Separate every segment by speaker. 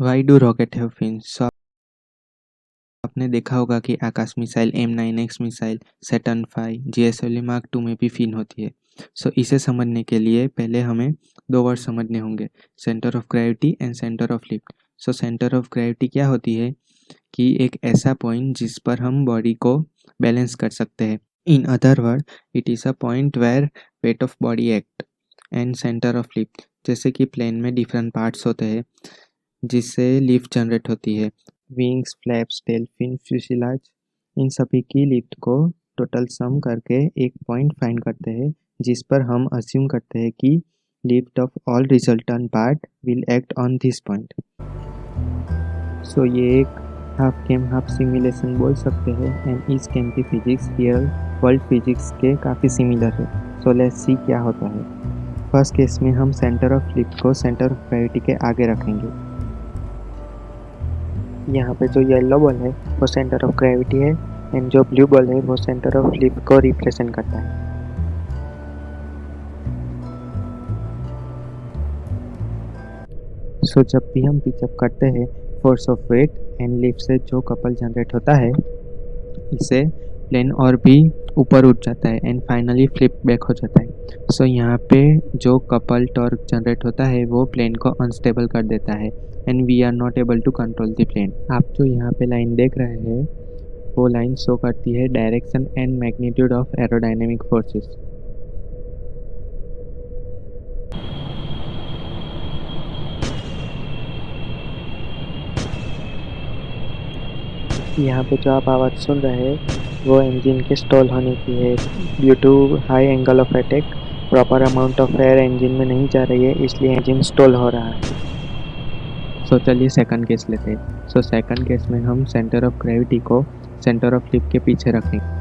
Speaker 1: Y do rocket have fins? So आपने देखा होगा कि Akash missile M9X missile Saturn 5 GSLV mark 2 में भी फिन होती है। सो इसे समझने के लिए पहले हमें दो वर्ड समझने होंगे, centre of gravity and centre of lift. So centre of gravity क्या होती है कि एक ऐसा पॉइंट जिस पर हम बॉडी को बैलेंस कर सकते हैं। In other word it is a point where weight of body act. And centre of lift, जैसे कि प्लेन में डिफरेंट पार्ट्स होते हैं जिससे लिफ्ट जनरेट होती है, विंग्स, फ्लैप्स, टेल फिन, फ्यूसिलाज, इन सभी की लिफ्ट को टोटल सम करके एक पॉइंट फाइंड करते हैं जिस पर हम अज्यूम करते हैं कि lift off all resultant part will act on this point. So ये एक हाफ गेम हाफ सिमुलेशन बोल सकते हैं एंड इस गेम की फिजिक्स रियल वर्ल्ड फिजिक्स के काफ़ी सिमिलर है। सो लेट्स सी क्या होता है। फर्स्ट केस में हम सेंटर ऑफ लिफ्ट को सेंटर ऑफ ग्रेविटी के आगे रखेंगे। यहाँ पे जो येलो बॉल है वो सेंटर ऑफ ग्रेविटी है एंड जो ब्लू बॉल है वो सेंटर ऑफ लिफ्ट को रिप्रेजेंट करता है। सो जब भी हम पिचअप करते हैं, force of weight and lift से जो कपल जनरेट होता है, इसे प्लेन और भी ऊपर उठ जाता है एंड फाइनली फ्लिप बैक हो जाता है। सो यहाँ पे जो कपल टॉर्क जनरेट होता है वो प्लेन को अनस्टेबल कर देता है and we are not able to control the plane. आप जो यहाँ पे लाइन देख रहे हैं वो लाइन शो करती है direction and magnitude of aerodynamic forces. यहाँ पे जो आप आवाज़ सुन रहे हैं वो इंजन के स्टॉल होने की है due to high angle of attack. Proper amount of air engine में नहीं जा रही है, इसलिए इंजन स्टॉल हो रहा है। सो चलिए सेकंड केस लेते हैं। सो सेकंड केस में हम सेंटर ऑफ ग्रेविटी को सेंटर ऑफ लिफ्ट के पीछे रखेंगे।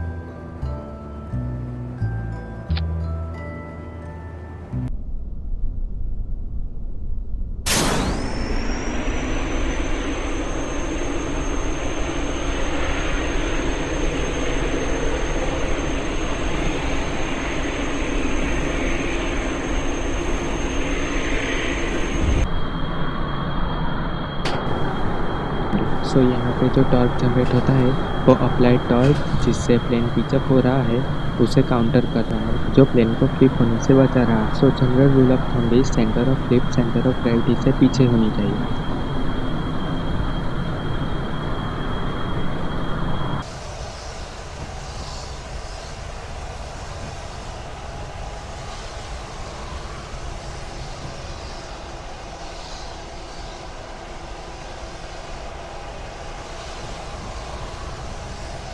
Speaker 1: सो यहाँ पे जो टॉर्क जनरेट होता है वो अप्लाइड टॉर्क जिससे प्लेन पिचअप हो रहा है उसे काउंटर कर रहा है, जो प्लेन को फ्लिप होने से बचा रहा है। सो general rule of thumb is centre of flip centre of gravity से पीछे होनी चाहिए।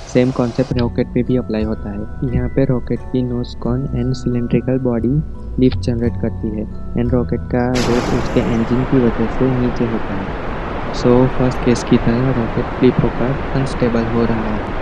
Speaker 1: सेम कॉन्सेप्ट रॉकेट पे भी अप्लाई होता है। यहाँ पे रॉकेट की nose cone and cylindrical body lift generate करती है एंड रॉकेट का वेट उसके इंजन की वजह से नीचे होता है। सो फर्स्ट केस की तरह रॉकेट फ्लिप होकर अनस्टेबल हो रहा है।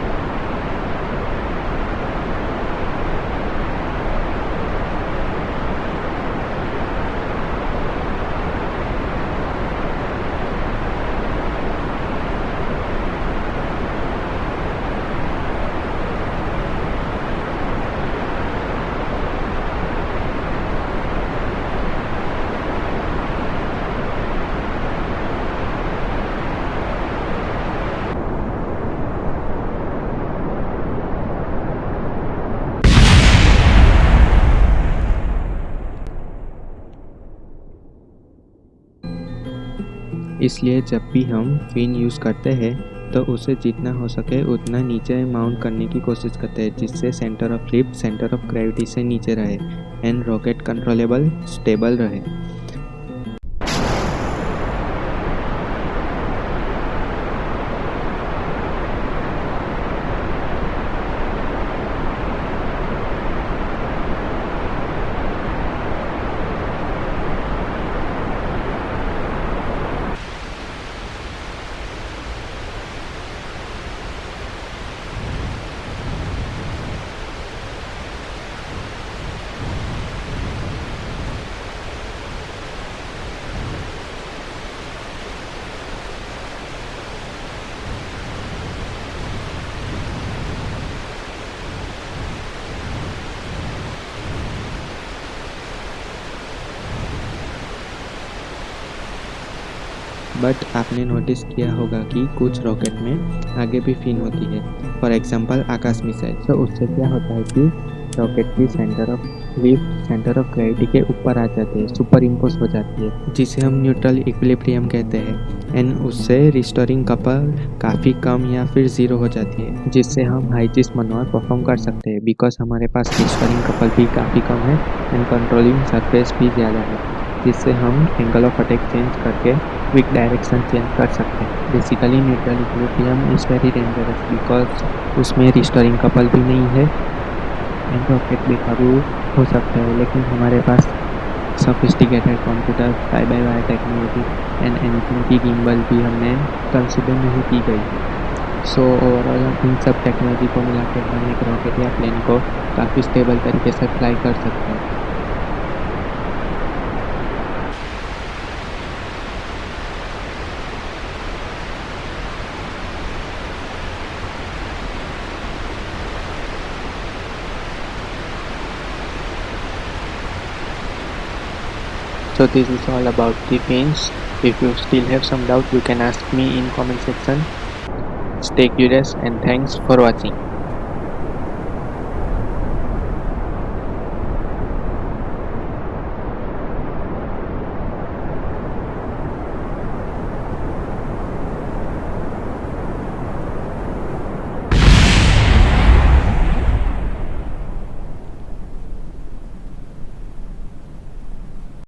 Speaker 1: इसलिए जब भी हम फिन यूज़ करते हैं तो उसे जितना हो सके उतना नीचे माउंट करने की कोशिश करते हैं जिससे centre of lift centre of gravity से नीचे रहे एंड रॉकेट कंट्रोलेबल स्टेबल रहे। बट आपने नोटिस किया होगा कि कुछ रॉकेट में आगे भी फिन होती है, फॉर एग्जांपल आकाश मिसाइल। तो उससे क्या होता है कि रॉकेट की centre of lift centre of gravity के ऊपर आ जाती है, सुपर इम्पोज हो जाती है, जिसे हम न्यूट्रल इक्विलिब्रियम कहते हैं। एंड उससे रिस्टोरिंग कपल काफ़ी कम या फिर ज़ीरो हो जाती है, जिससे हम हाई चीज मनोवर परफॉर्म कर सकते हैं, बिकॉज हमारे पास रिस्टोरिंग कपल भी काफ़ी कम है एंड कंट्रोलिंग सरफेस भी ज़्यादा है, जिससे हम एंगल ऑफ अटैक चेंज करके क्विक डायरेक्शन चेंज कर सकते हैं। Basically neutral equilibrium is very dangerous because उसमें रिस्टोरिंग कपल भी नहीं है एंड रॉकेट बेकाबू हो सकता है, लेकिन हमारे पास sophisticated computer, fly by wire technology and anything की गिम्बल भी हमने कंसिडर नहीं की गई। सो ओवरऑल इन सब टेक्नोलॉजी को मिला के हम एक रॉकेट या प्लेन को काफ़ी स्टेबल तरीके से फ्लाई कर सकते हैं। So this is all about the fins. If you still have some doubt, you can ask me in comment section. Stay curious and thanks for watching.